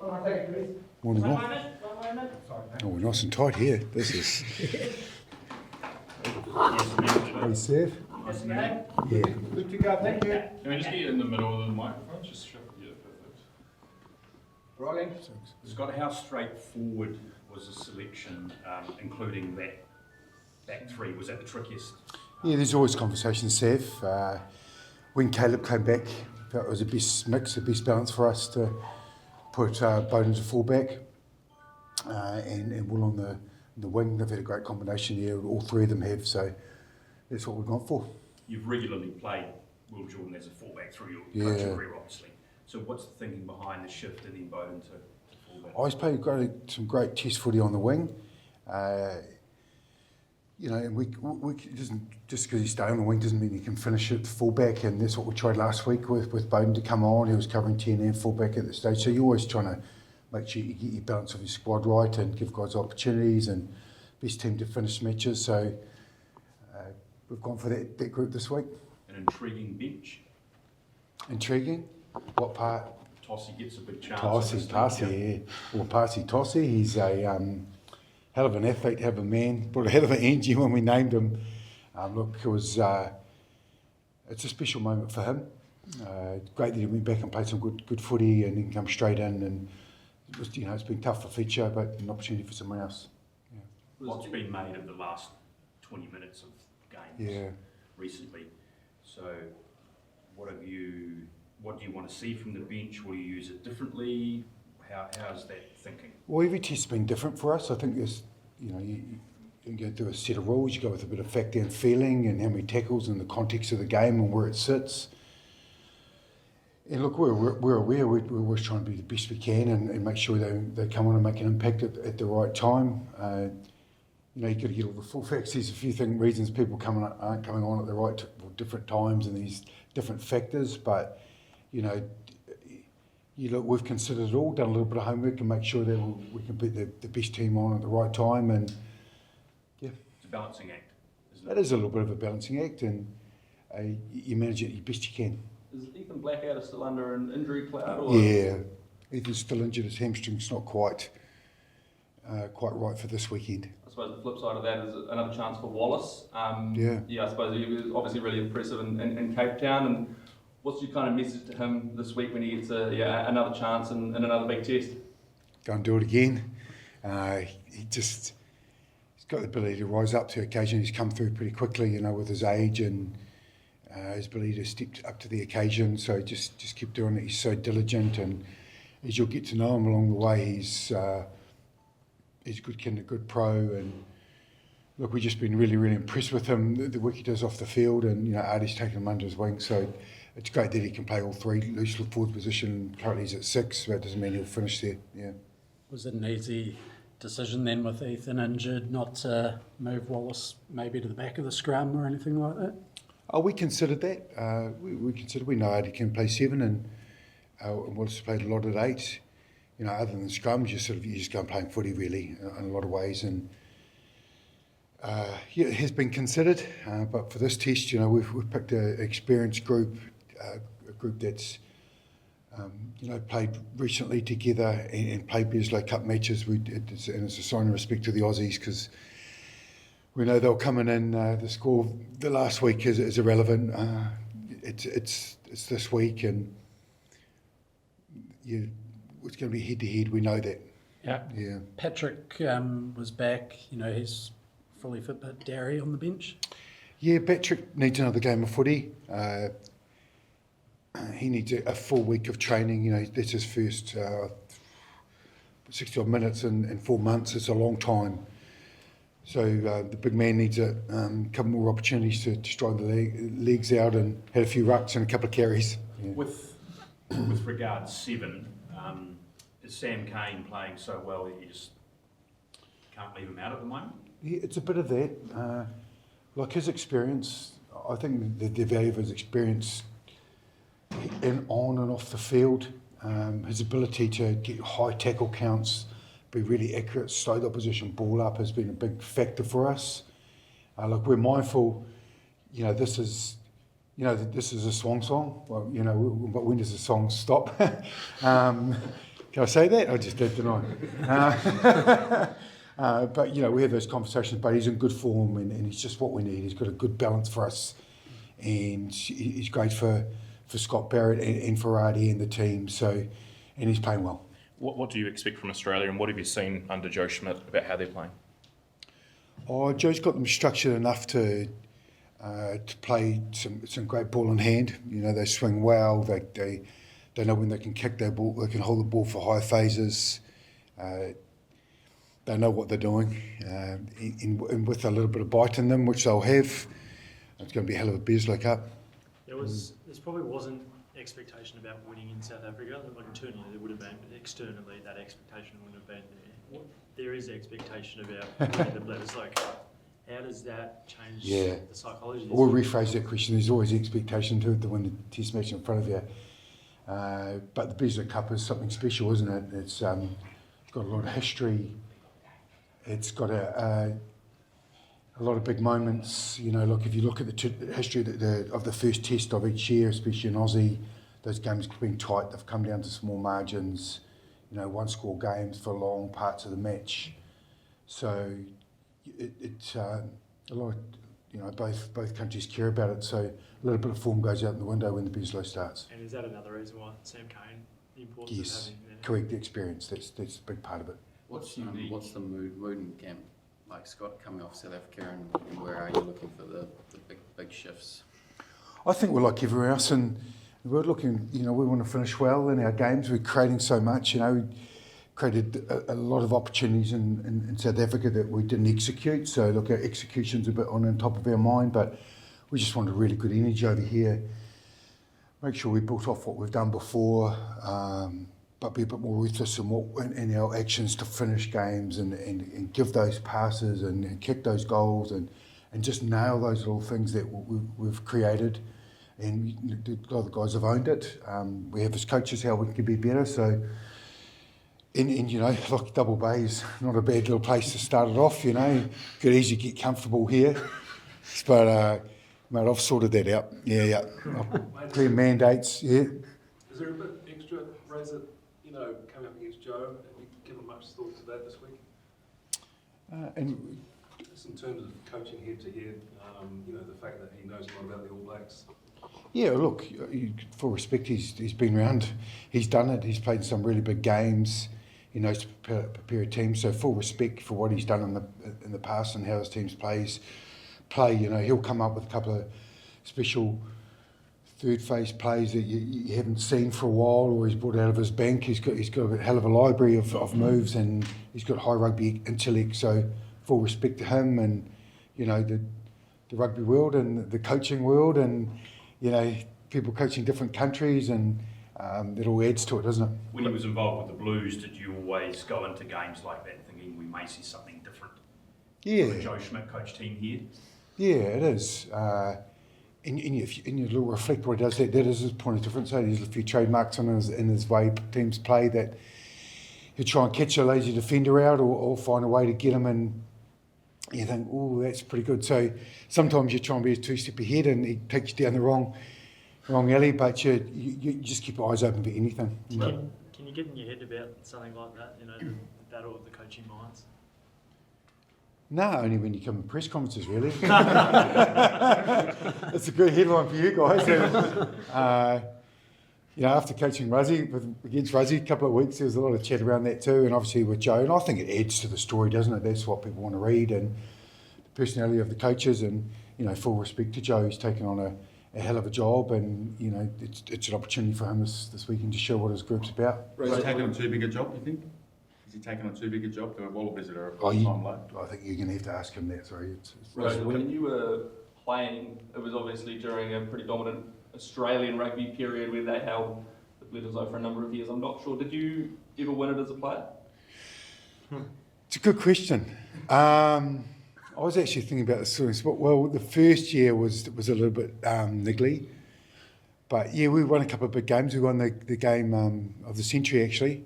Morning all. Oh, we're nice and tight here. This is... Hey, Seth? Yeah. Good to go, thank you. Can we just get in the middle of the microphone? Just shift, yeah, perfect. Rolling. Scott, how straightforward was the selection, including that back three? Was that the trickiest? Yeah, there's always conversations, Seth. When Caleb came back, felt it was the best mix, the best balance for us to put Bowden as a fullback and Will on the wing. They've had a great combination there, all three of them have, so that's what we've gone for. You've regularly played Will Jordan as a fullback through your coaching career, obviously. So what's the thinking behind the shift and then Bowden to fullback? He's played some great test footy on the wing. You know, and we just because he stayed on the wing doesn't mean he can finish it fullback, and that's what we tried last week with Bowden to come on. He was covering 10 and fullback at the stage, so you're always trying to make sure you get your balance of your squad right and give guys opportunities and best team to finish matches. So we've gone for that group this week. An intriguing bench. Intriguing? What part? Tossie gets a big chance. Tossie, yeah. Well, Tossie, he's a hell of an athlete, hell of a man, brought a hell of an energy when we named him. Look, it was it's a special moment for him. Great that he went back and played some good footy and then come straight in, and it was, it's been tough for Fletcher, but an opportunity for someone else. Yeah. What's been made of the last 20 minutes of games recently? So what do you want to see from the bench? Will you use it differently? How's that thinking? Well, every test's been different for us. I think there's, you go through a set of rules, you go with a bit of fact and feeling and how many tackles and the context of the game and where it sits. And look, we're aware, we're always trying to be the best we can and make sure they come on and make an impact at the right time. You've got to get all the full facts. There's a few reasons people aren't coming on at the right different times and these different factors, but, we've considered it all, done a little bit of homework and make sure that we can put the best team on at the right time, and yeah. It's a balancing act, isn't it? That is a little bit of a balancing act, and you manage it the best you can. Is Ethan Blackadder still under an injury cloud? Or? Yeah, Ethan's still injured. His hamstring's not quite right for this weekend. I suppose the flip side of that is another chance for Wallace. Yeah, I suppose he was obviously really impressive in Cape Town. And what's your kind of message to him this week when he gets another chance and another big test? Go and do it again. He's got the ability to rise up to occasion. He's come through pretty quickly, with his age and his ability to step up to the occasion. So just keep doing it. He's so diligent, and as you'll get to know him along the way, he's a good kid, a good pro, and look, we've just been really, really impressed with him, the work he does off the field, and Artie's taken him under his wing, so it's great that he can play all three, loose forward position. Currently he's at 6, but that doesn't mean he'll finish there. Yeah. Was it an easy decision then with Ethan injured not to move Wallace maybe to the back of the scrum or anything like that? Oh, we considered that. We know Artie can play 7, and Wallace played a lot at 8. Other than scrums, you just go and playing footy really in a lot of ways, and it has been considered. But for this test, we've picked an experienced group, a group that's played recently together and played Bledisloe Cup matches. It's a sign of respect to the Aussies, because we know they'll come in. The score the last week is irrelevant. It's this week, and it's going to be head to head. We know that. Yeah. Patrick was back. He's fully fit, but Darry on the bench. Yeah, Patrick needs another game of footy. He needs a full week of training. That's his first 60 odd minutes in 4 months. It's a long time. So the big man needs a couple more opportunities to strike the legs out, and had a few rucks and a couple of carries. Yeah. With regards 7, is Sam Cane playing so well that you just can't leave him out at the moment? Yeah, it's a bit of that. Like his experience, I think the value of his experience on and off the field, his ability to get high tackle counts, be really accurate, slow the opposition ball up, has been a big factor for us. Look, we're mindful, this is a swan song. Well, but when does the song stop? Can I say that? I just did, didn't I? But, you know, we have those conversations, but he's in good form and he's just what we need. He's got a good balance for us and he's great for Scott Barrett and for Artie and the team. So, and he's playing well. What do you expect from Australia, and what have you seen under Joe Schmidt about how they're playing? Oh, Joe's got them structured enough to play some great ball in hand. You know, they swing well. They know when they can kick their ball. They can hold the ball for high phases. They know what they're doing, and with a little bit of bite in them, which they'll have. It's going to be a hell of a Bledisloe Cup. There probably wasn't expectation about winning in South Africa. Like internally there would have been, but externally that expectation wouldn't have been there. There is expectation about winning the Bledisloe Cup. How does that change the psychology? We'll rephrase that question. There's always expectation to win the Test match in front of you. But the Bledisloe Cup is something special, isn't it? It's got a lot of history. It's got a lot of big moments. You know, look, if you look at the history of the first Test of each year, especially in Aussie, those games have been tight. They've come down to small margins. You know, one-score games for long parts of the match. So it's a lot of, you know, both countries care about it. So a little bit of form goes out in the window when the Bledisloe starts. And is that another reason why Sam Cane, the importance Yes, of having there? correct. The experience. That's a big part of it. What's the mood in camp? Like Scott coming off South Africa, and where are you looking for the big shifts? I think we're like everywhere else, and we're looking. You know, we want to finish well in our games. We're creating so much. You know, we created a lot of opportunities in South Africa that we didn't execute. So look, our execution's a bit on top of our mind, but we just want a really good energy over here. Make sure we built off what we've done before. But be a bit more ruthless in our actions to finish games and give those passes and kick those goals and just nail those little things that we've created. And a lot of the guys have owned it. We have as coaches how we can be better. So, and you know, like Double Bay is not a bad little place to start it off. You know, could easily get comfortable here, but mate, I've sorted that out. Yeah. Clear mandates. Yeah. Is there a bit extra, Razor, coming up against Joe? Have you given much thought to that this week? And Just in terms of coaching head to head, the fact that he knows a lot about the All Blacks. yeah, look, full respect, he's been around, he's done it, he's played some really big games, he knows to prepare a team, so full respect for what he's done in the past and how his teams play. You know, he'll come up with a couple of special third phase plays that you haven't seen for a while, or he's brought out of his bank. He's got a hell of a library of moves, and he's got high rugby intellect. So full respect to him, and you know the rugby world and the coaching world, and you know people coaching different countries, and it all adds to it, doesn't it? When he was involved with the Blues, did you always go into games like that thinking we may see something different? Yeah. The Joe Schmidt coach team here. Yeah, it is. And if you reflect what he does, that is his point of difference. So there's a few trademarks in his way teams play that he'll try and catch a lazy defender out or find a way to get him, and you think, oh, that's pretty good. So sometimes you try and be a two-step ahead and he takes you down the wrong alley, but you just keep your eyes open for anything. Can you get in your head about something like that, the battle of the coaching minds? No, only when you come to press conferences, really. It's a good headline for you guys. After coaching against Russie a couple of weeks, there was a lot of chat around that too, and obviously with Joe, and I think it adds to the story, doesn't it? That's what people want to read, and the personality of the coaches, and full respect to Joe. He's taken on a hell of a job, and it's an opportunity for him this weekend to show what his group's about. Is he taking on too big a job, you think? Is he taking on too big a job to a Wallabies that are a time late? I think you're going to have to ask him that. Sorry. Right, when you were playing, it was obviously during a pretty dominant Australian rugby period where they held the Bledisloe for a number of years. I'm not sure. Did you ever win it as a player? It's a good question. I was actually thinking about this. Well, the first year was a little bit niggly. But yeah, we won a couple of big games. We won the game of the century, actually.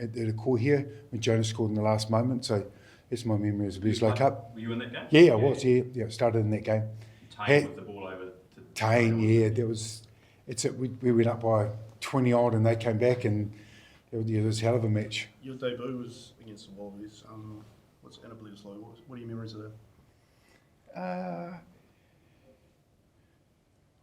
At a core here when Jonas scored in the last moment, so that's my memory as a Bledisloe Cup. Were you in that game? Yeah, I was. Yeah, started in that game. Tane with the ball over to Tane, yeah, there was. We went up by 20 odd, and they came back, and It was a hell of a match. Your debut was against the Wallabies. What's in Bledisloe? What are your memories of that?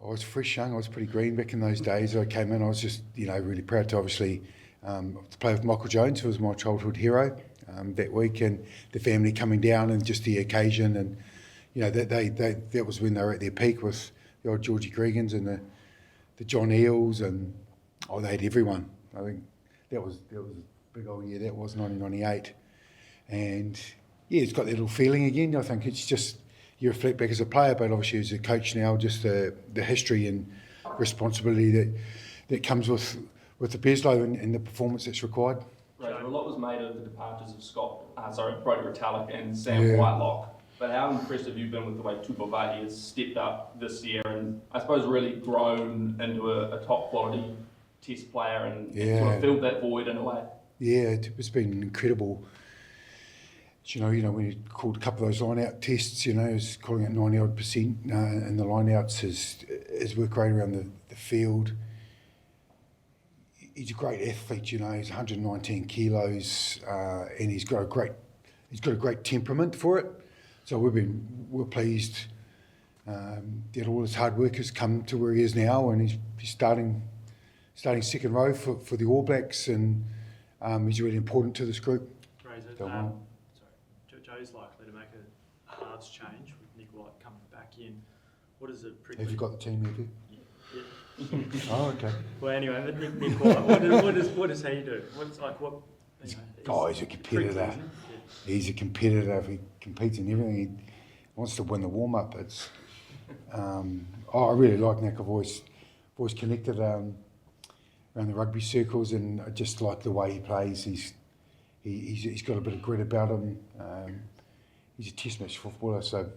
I was fresh young. I was pretty green back in those days. I came in. I was just, really proud to obviously to play with Michael Jones, who was my childhood hero that week, and the family coming down and just the occasion, and that was when they were at their peak with the old Georgie Gregans and the John Eels, and they had everyone. I think that was a big old year. That was 1998, and it's got that little feeling again. I think it's just, you reflect back as a player, but obviously as a coach now, just the history and responsibility that comes with the Bledisloe and the performance that's required. Right, a lot was made of the departures of Brodie Retallick and Sam Whitelock. But how impressed have you been with the way Tupavati has stepped up this year and I suppose really grown into a top quality Test player and sort of filled that void in a way? Yeah, it's been incredible. When you called a couple of those line-out tests, he was calling it 90-odd%, and the line-outs, his work rate around the field. He's a great athlete, he's 119 kilos, and he's got a great temperament for it. So we're pleased that all his hard work has come to where he is now, and he's starting second row for the All Blacks, and he's really important to this group. Joe's likely to make a halves change with Nick White coming back in. What is it? Have you got the team with you? Yeah. Oh, okay. Well, anyway, but Nick White, what does he do? He's a competitor. He's a competitor. He competes in everything. He wants to win the warm-up. I really like Nick. I've always connected around the rugby circles, and I just like the way he plays. He's got a bit of grit about him. He's a test match footballer, so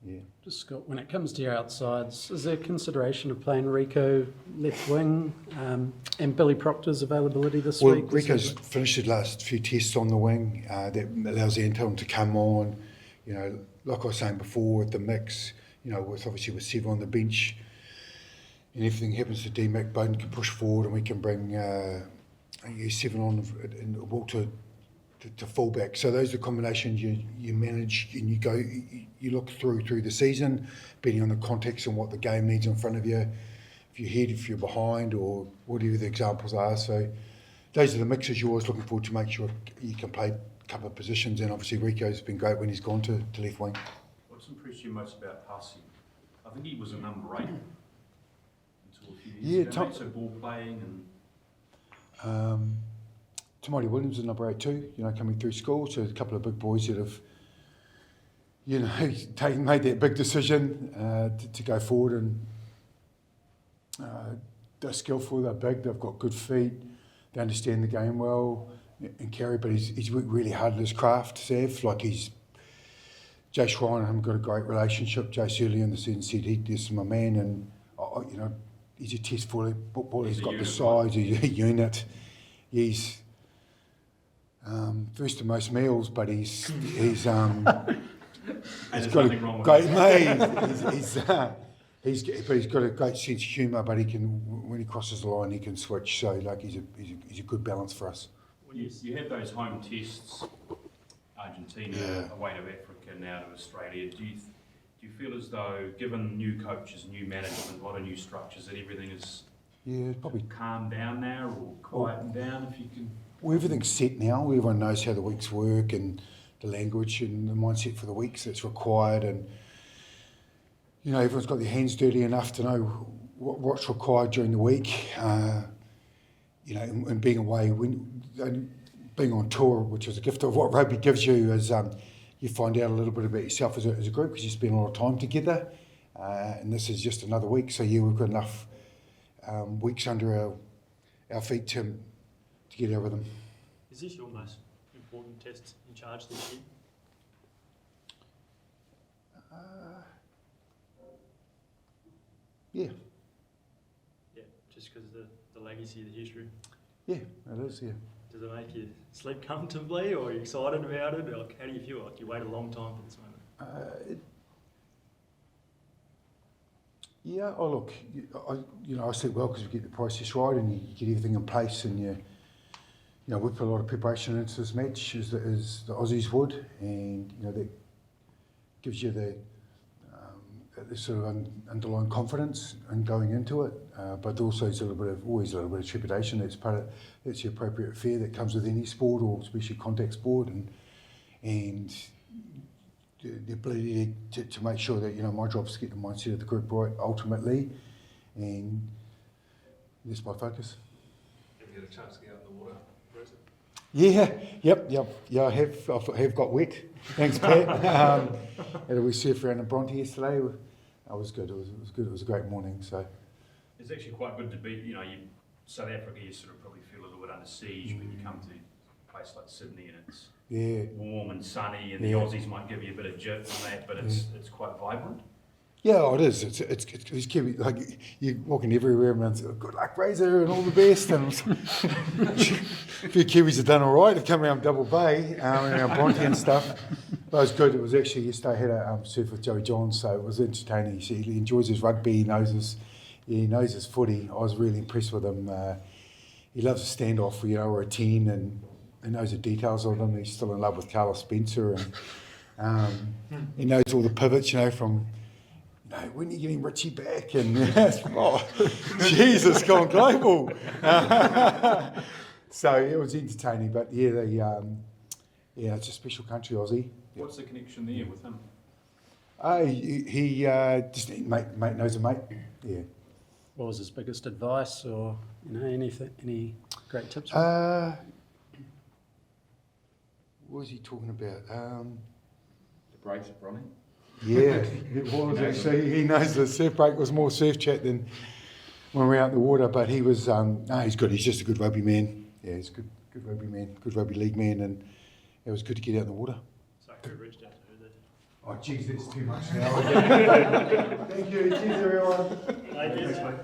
yeah. Just Scott, when it comes to your outsides, is there consideration of playing Rico left wing and Billy Proctor's availability this week? Well, Rico's finished his last few tests on the wing. That allows Anton to come on. Like I was saying before, with the mix, with Sev on the bench, and everything happens to D-Mac, Bowden can push forward, and we can bring Seven on and walk to fullback. So those are combinations you manage, and you look through the season, depending on the context and what the game needs in front of you. If you're ahead, if you're behind, or whatever the examples are. So those are the mixes you're always looking for to make sure you can play a couple of positions. And obviously Rico's been great when he's gone to left wing. What's impressed you most about Hussey? I think he was a number 8 until a few years ago. So ball playing and. Tamati Williams is number 8 too, coming through school. So a couple of big boys that have, made that big decision to go forward, and they're skillful, they're big, they've got good feet, they understand the game well, and Kerry, but he's worked really hard at his craft, Sav. Jay Schrein and him got a great relationship. Jace early in the season said he's my man, and he's a test footballer, he's got the size, he's a unit. He's first to most meals, but he's got a great mate. He's got a great sense of humour, but he can, when he crosses the line, he can switch. So he's a good balance for us. When you had those home tests, Argentina, away to Africa, now to Australia. Do you feel as though, given new coaches, new management, a lot of new structures, that everything is probably calmed down now or quietened down, if you can? Well, everything's set now. Everyone knows how the weeks work and the language and the mindset for the weeks that's required. And, everyone's got their hands dirty enough to know what's required during the week. And being away, being on tour, which is a gift of what rugby gives you, is you find out a little bit about yourself as a group, because you spend a lot of time together. And this is just another week. So, we've got enough weeks under our feet to get over them. Is this your most important test in charge this year? Yeah. Yeah, just because of the legacy, the history. Yeah, it is, yeah. Does it make you sleep comfortably, or are you excited about it? Or how do you feel? Like you wait a long time for this moment? I sleep well because we get the process right, and you get everything in place, and we put a lot of preparation into this match, as the Aussies would, and that gives you the sort of underlying confidence in going into it, but also it's always a little bit of trepidation. That's the appropriate fear that comes with any sport, or especially contact sport, and the ability to make sure that my job is to get the mindset of the group right ultimately, and that's my focus. Have you had a chance to get out in the water, Robertson? Yeah, I have got wet. Thanks, Pat. Had a wee surf around in Bronte yesterday. It was good. It was good. It was a great morning. So It's actually quite good to be, South Africa, you sort of probably feel a little bit under siege when you come to a place like Sydney and it's warm and sunny, and the Aussies might give you a bit of jip and that, but it's quite vibrant. yeah, it is. It's Kiwi, like you're walking everywhere and everyone's good luck, Razor, and all the best. And a few Kiwis have done all right. They've come around Double Bay, around Bronte and stuff. But it was good. It was actually yesterday I had a surf with Joey Johns, so it was entertaining. He enjoys his rugby. He knows his footy. I was really impressed with him. He loves a standoff, or a 10, and he knows the details of them. He's still in love with Carlos Spencer, and he knows all the pivots, from. When are you getting Richie back? And Jesus, gone global. So it was entertaining, but it's a special country, Aussie. What's the connection there with him? He just mate knows a mate. Yeah. What was his biggest advice, or any great tips? What was he talking about? The breaks at Bronte. Yeah, it was actually. He knows the surf break was more surf chat than when we were out in the water, but he was, he's good. He's just a good rugby man. Yeah, he's a good rugby man, good rugby league man, and it was good to get out in the water. So who reached out to who then? Oh, geez, that's too much now. Thank you. Cheers, everyone. Thank you.